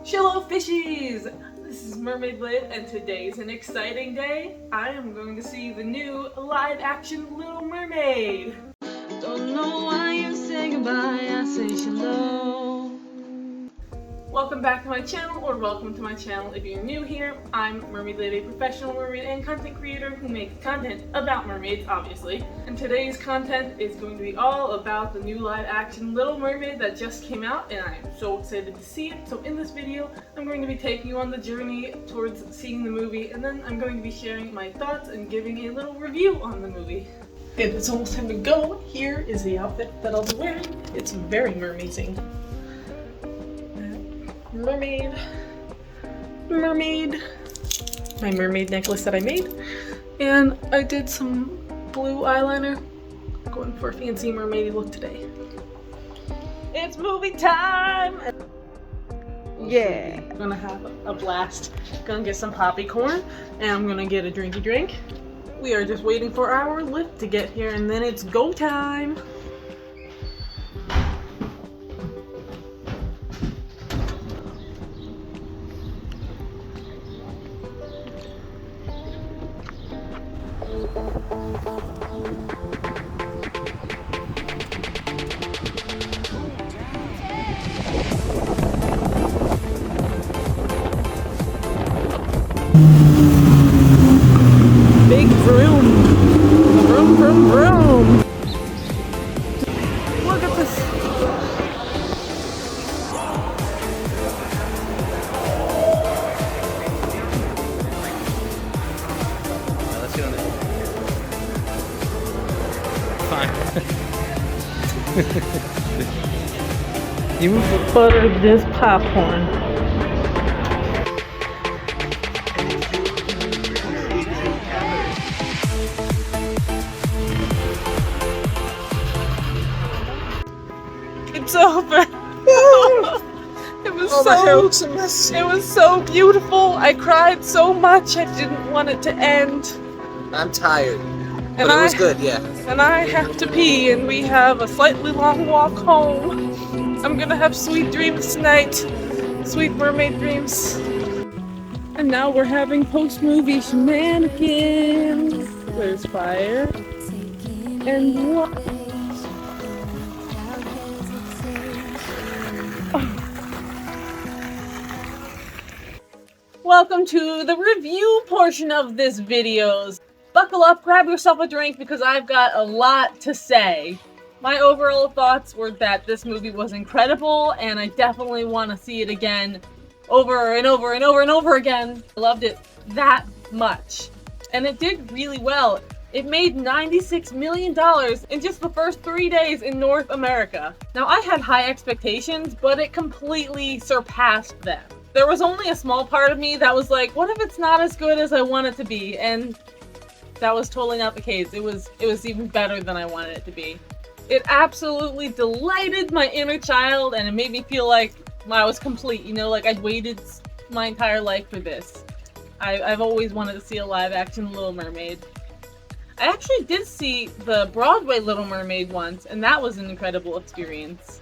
Hello fishies! This is Mermaid Lit and today's an exciting day. I am going to see the new live-action Little Mermaid. Don't know why you say goodbye, I say hello. Welcome back to my channel, or welcome to my channel if you're new here. I'm Mermaid Lit, a professional mermaid and content creator who makes content about mermaids, obviously. And today's content is going to be all about the new live-action Little Mermaid that just came out, and I'm so excited to see it. So in this video, I'm going to be taking you on the journey towards seeing the movie, and then I'm going to be sharing my thoughts and giving a little review on the movie. And it's almost time to go. Here is the outfit that I'll be wearing. It's very mermaiding. Mermaid, my mermaid necklace that I made, and I did some blue eyeliner, going for a fancy mermaidy look today. It's movie time! Yeah, I'm gonna have a blast. Gonna get some popcorn, and I'm gonna get a drinky drink. We are just waiting for our lift to get here, and then it's go time! Big vroom. Vroom, vroom, vroom. Look at this. Let's get on this. Fine. You buttered this popcorn. It's over. It was so beautiful. I cried so much. I didn't want it to end. I'm tired. And But it was good, yeah. And I have to pee, and we have a slightly long walk home. I'm gonna have sweet dreams tonight. Sweet mermaid dreams. And now we're having post-movie shenanigans. There's fire. And what? Welcome to the review portion of this video. Buckle up, grab yourself a drink, because I've got a lot to say. My overall thoughts were that this movie was incredible, and I definitely want to see it again over and over and over and over again. I loved it that much. And it did really well. It made $96 million in just the first 3 days in North America. Now, I had high expectations, but it completely surpassed them. There was only a small part of me that was like, what if it's not as good as I want it to be? And that was totally not the case. It was even better than I wanted it to be. It absolutely delighted my inner child, and it made me feel like I was complete, you know, like I'd waited my entire life for this. I've always wanted to see a live-action Little Mermaid. I actually did see the Broadway Little Mermaid once, and that was an incredible experience.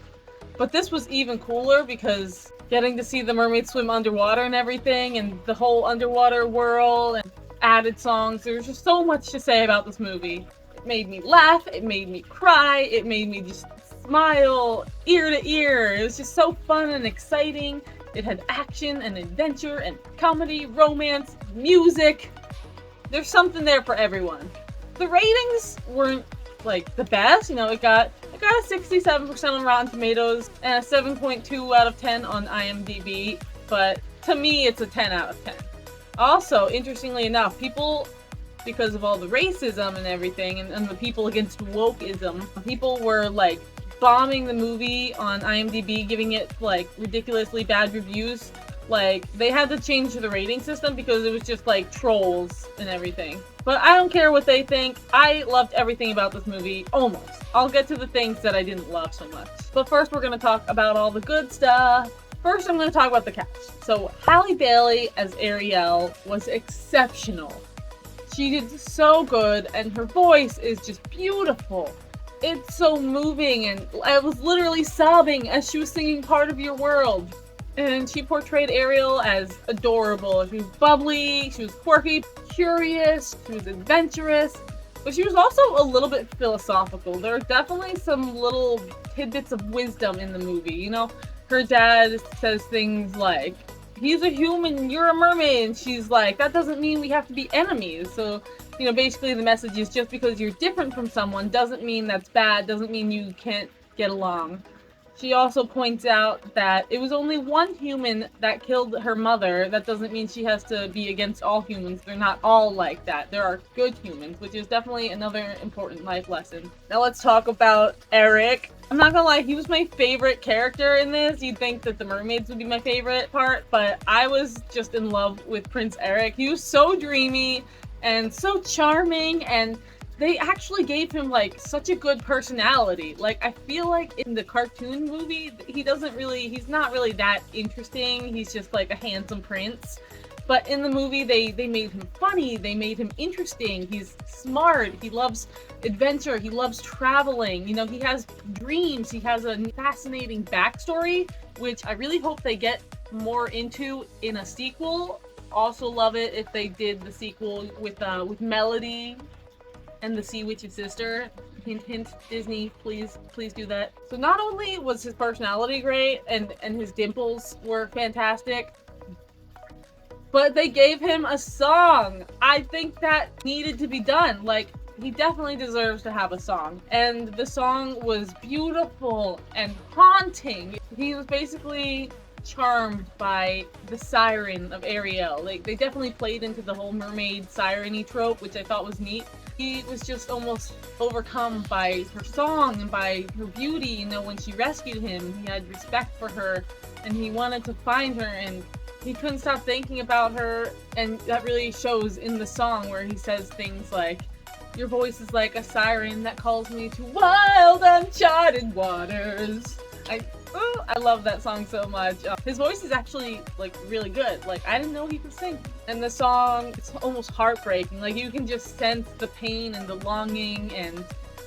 But this was even cooler because getting to see the mermaid swim underwater and everything, and the whole underwater world, and added songs. There's just so much to say about this movie. It made me laugh, it made me cry, it made me just smile ear to ear. It was just so fun and exciting. It had action and adventure and comedy, romance, music. There's something there for everyone. The ratings weren't like the best, you know, it got a 67% on Rotten Tomatoes and a 7.2 out of 10 on IMDb, but to me it's a 10 out of 10. Also, interestingly enough, people, because of all the racism and everything, and the people against wokeism, people were like bombing the movie on IMDb, giving it like ridiculously bad reviews. Like, they had to change the rating system because it was just like trolls and everything. But I don't care what they think. I loved everything about this movie, almost. I'll get to the things that I didn't love so much. But first we're gonna talk about all the good stuff. First I'm gonna talk about the cast. So Halle Bailey as Ariel was exceptional. She did so good, and her voice is just beautiful. It's so moving, and I was literally sobbing as she was singing Part of Your World. And she portrayed Ariel as adorable. She was bubbly, she was quirky, curious, she was adventurous, but she was also a little bit philosophical. There are definitely some little tidbits of wisdom in the movie. You know, her dad says things like, he's a human, you're a mermaid, and she's like, that doesn't mean we have to be enemies. So, you know, basically the message is just because you're different from someone doesn't mean that's bad, doesn't mean you can't get along. She also points out that it was only one human that killed her mother. That doesn't mean she has to be against all humans. They're not all like that. There are good humans, which is definitely another important life lesson. Now let's talk about Eric. I'm not gonna lie, he was my favorite character in this. You'd think that the mermaids would be my favorite part, but I was just in love with Prince Eric. He was so dreamy and so charming, and they actually gave him like such a good personality. Like, I feel like in the cartoon movie, he's not really that interesting. He's just like a handsome prince. But in the movie, they made him funny, they made him interesting, he's smart, he loves adventure, he loves traveling, you know, he has dreams, he has a fascinating backstory, which I really hope they get more into in a sequel. Also love it if they did the sequel with Melody and the Sea Witch's sister. Hint, hint, Disney, please do that. So not only was his personality great and his dimples were fantastic, but they gave him a song. I think that needed to be done. Like, he definitely deserves to have a song. And the song was beautiful and haunting. He was basically charmed by the siren of Ariel. Like, they definitely played into the whole mermaid siren-y trope, which I thought was neat. He was just almost overcome by her song and by her beauty. You know, when she rescued him, he had respect for her and he wanted to find her, and he couldn't stop thinking about her. And that really shows in the song where he says things like, your voice is like a siren that calls me to wild uncharted waters. I love that song so much. His voice is actually like really good. Like, I didn't know he could sing. And the song, it's almost heartbreaking. Like, you can just sense the pain and the longing, and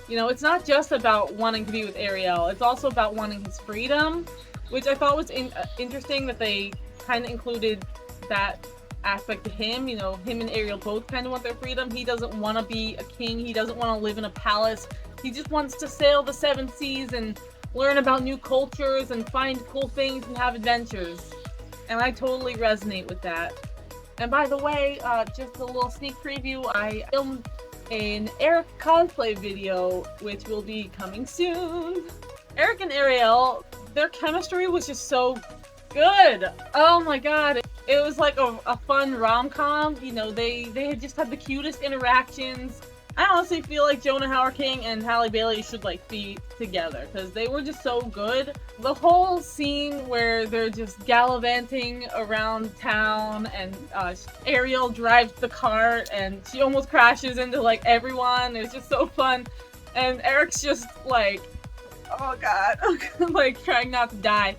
you know, it's not just about wanting to be with Ariel. It's also about wanting his freedom, which I thought was interesting that they kind of included that aspect to him. You know, him and Ariel both kind of want their freedom. He doesn't want to be a king. He doesn't want to live in a palace. He just wants to sail the seven seas and learn about new cultures and find cool things and have adventures. And I totally resonate with that. And by the way, just a little sneak preview, I filmed an Eric cosplay video, which will be coming soon. Eric and Ariel, their chemistry was just so good. Oh my god. It was like a fun rom-com. You know, they had just had the cutest interactions. I honestly feel like Jonah Hauer-King and Halle Bailey should like be together because they were just so good. The whole scene where they're just gallivanting around town and Ariel drives the cart and she almost crashes into like everyone. It was just so fun. And Eric's just like, oh god, like trying not to die.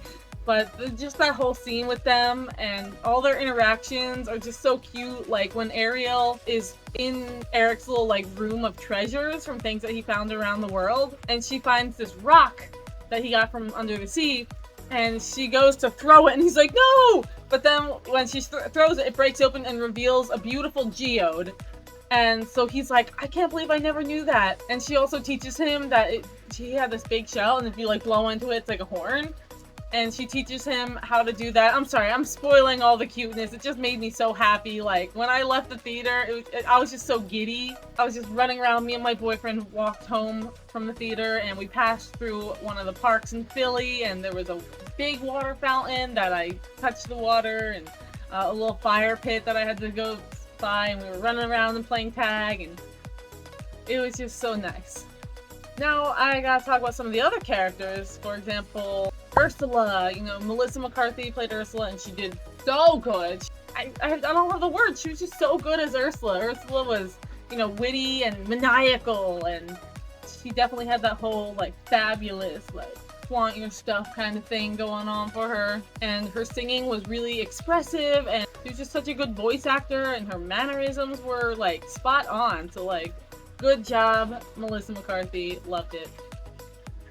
But just that whole scene with them and all their interactions are just so cute. Like when Ariel is in Eric's little like room of treasures from things that he found around the world, and she finds this rock that he got from under the sea, and she goes to throw it and he's like, no! But then when she throws it, it breaks open and reveals a beautiful geode. And so he's like, I can't believe I never knew that. And she also teaches him that she had this big shell, and if you like blow into it, it's like a horn. And she teaches him how to do that. I'm sorry, I'm spoiling all the cuteness. It just made me so happy. Like, when I left the theater, I was just so giddy. I was just running around. Me and my boyfriend walked home from the theater, and we passed through one of the parks in Philly, and there was a big water fountain that I touched the water, and a little fire pit that I had to go by, and we were running around and playing tag, and it was just so nice. Now, I gotta talk about some of the other characters. For example, Ursula. You know, Melissa McCarthy played Ursula, and she did so good. I don't have the words. She was just so good as Ursula. Ursula was, you know, witty and maniacal, and she definitely had that whole, like, fabulous, like, flaunt your stuff kind of thing going on for her. And her singing was really expressive, and she was just such a good voice actor, and her mannerisms were, like, spot on. So, like, good job, Melissa McCarthy. Loved it.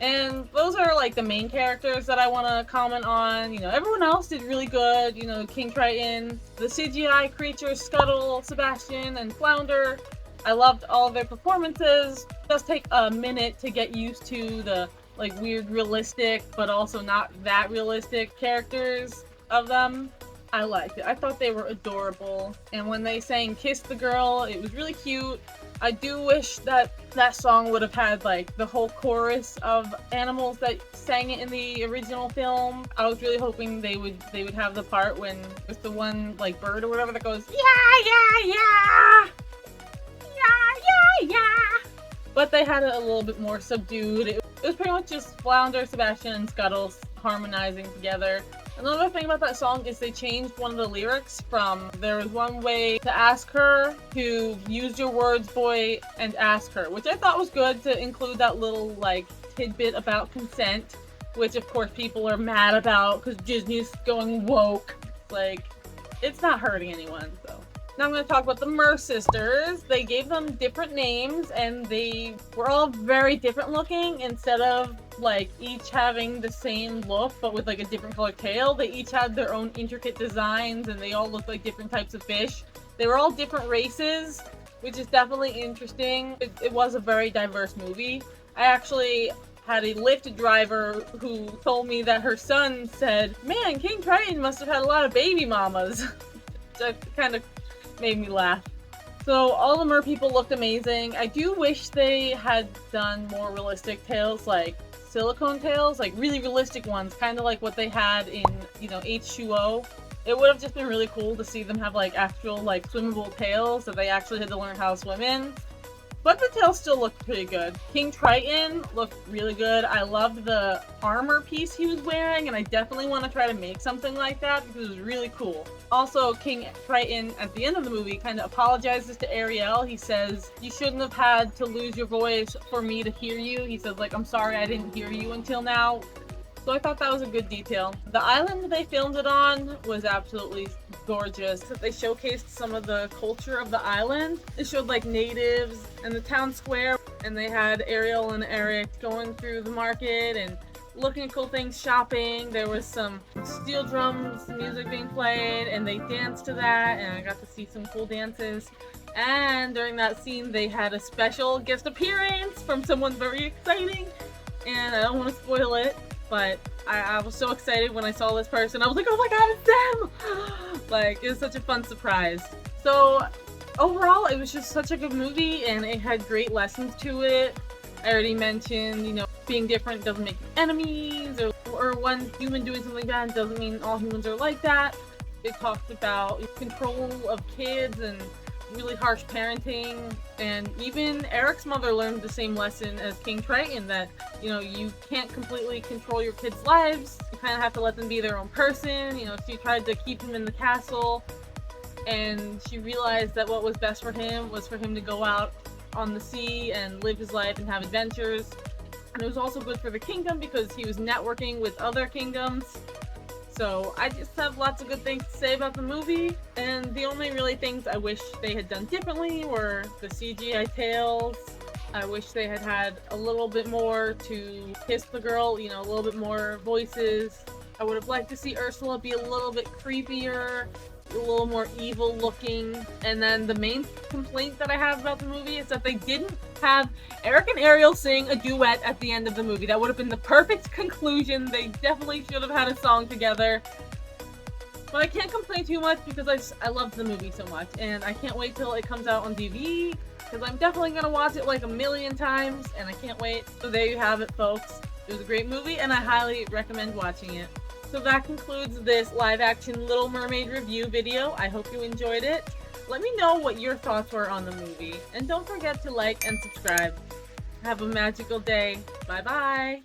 And those are like the main characters that I want to comment on. You know, everyone else did really good. You know, King Triton, the CGI creatures, Scuttle, Sebastian, and Flounder. I loved all of their performances. It does take a minute to get used to the like weird realistic, but also not that realistic characters of them. I liked it. I thought they were adorable. And when they sang Kiss the Girl, it was really cute. I do wish that that song would have had like the whole chorus of animals that sang it in the original film. I was really hoping they would have the part when it's the one like bird or whatever that goes yeah. But they had it a little bit more subdued. It was pretty much just Flounder, Sebastian, and Scuttle harmonizing together. Another thing about that song is they changed one of the lyrics from "there is one way to ask her" to "use your words, boy, and ask her," which I thought was good to include that little like tidbit about consent, which of course people are mad about because Disney's going woke. Like, it's not hurting anyone, so. Now I'm going to talk about the Mer sisters. They gave them different names and they were all very different looking. Instead of like each having the same look but with like a different color tail, they each had their own intricate designs and they all looked like different types of fish. They were all different races, which is definitely interesting. It was a very diverse movie. I actually had a Lyft driver who told me that her son said, "Man, King Triton must have had a lot of baby mamas." That kind of made me laugh. So all the mer people looked amazing. I do wish they had done more realistic tails, like silicone tails, like really realistic ones, kind of like what they had in, you know, H2O. It would have just been really cool to see them have like actual like swimmable tails that they actually had to learn how to swim in. But the tail still looked pretty good. King Triton looked really good. I loved the armor piece he was wearing, and I definitely want to try to make something like that because it was really cool. Also, King Triton, at the end of the movie, kind of apologizes to Ariel. He says, "You shouldn't have had to lose your voice for me to hear you." He says, like, "I'm sorry I didn't hear you until now." So I thought that was a good detail. The island they filmed it on was absolutely gorgeous. They showcased some of the culture of the island. It showed like natives and the town square, and they had Ariel and Eric going through the market and looking at cool things, shopping. There was some steel drums music being played and they danced to that, and I got to see some cool dances. And during that scene they had a special guest appearance from someone very exciting, and I don't want to spoil it, but I was so excited when I saw this person. I was like, oh my god, it's them! Like, it was such a fun surprise. So, overall, it was just such a good movie, and it had great lessons to it. I already mentioned, you know, being different doesn't make you enemies, or one human doing something bad doesn't mean all humans are like that. It talked about control of kids and really harsh parenting, and even Eric's mother learned the same lesson as King Triton, that, you know, you can't completely control your kids' lives. You kind of have to let them be their own person. You know, she tried to keep him in the castle, and she realized that what was best for him was for him to go out on the sea and live his life and have adventures. And it was also good for the kingdom because he was networking with other kingdoms. So I just have lots of good things to say about the movie, and the only really things I wish they had done differently were the CGI tails. I wish they had had a little bit more to Kiss the Girl, you know, a little bit more voices. I would have liked to see Ursula be a little bit creepier, a little more evil looking. And then the main complaint that I have about the movie is that they didn't have Eric and Ariel sing a duet at the end of the movie. That would have been the perfect conclusion. They definitely should have had a song together. But I can't complain too much because I love the movie so much, and I can't wait till it comes out on DVD because I'm definitely gonna watch it like a million times, and I can't wait. So there you have it, folks. It was a great movie, and I highly recommend watching it. So that concludes this live-action Little Mermaid review video. I hope you enjoyed it. Let me know what your thoughts were on the movie. And don't forget to like and subscribe. Have a magical day. Bye-bye.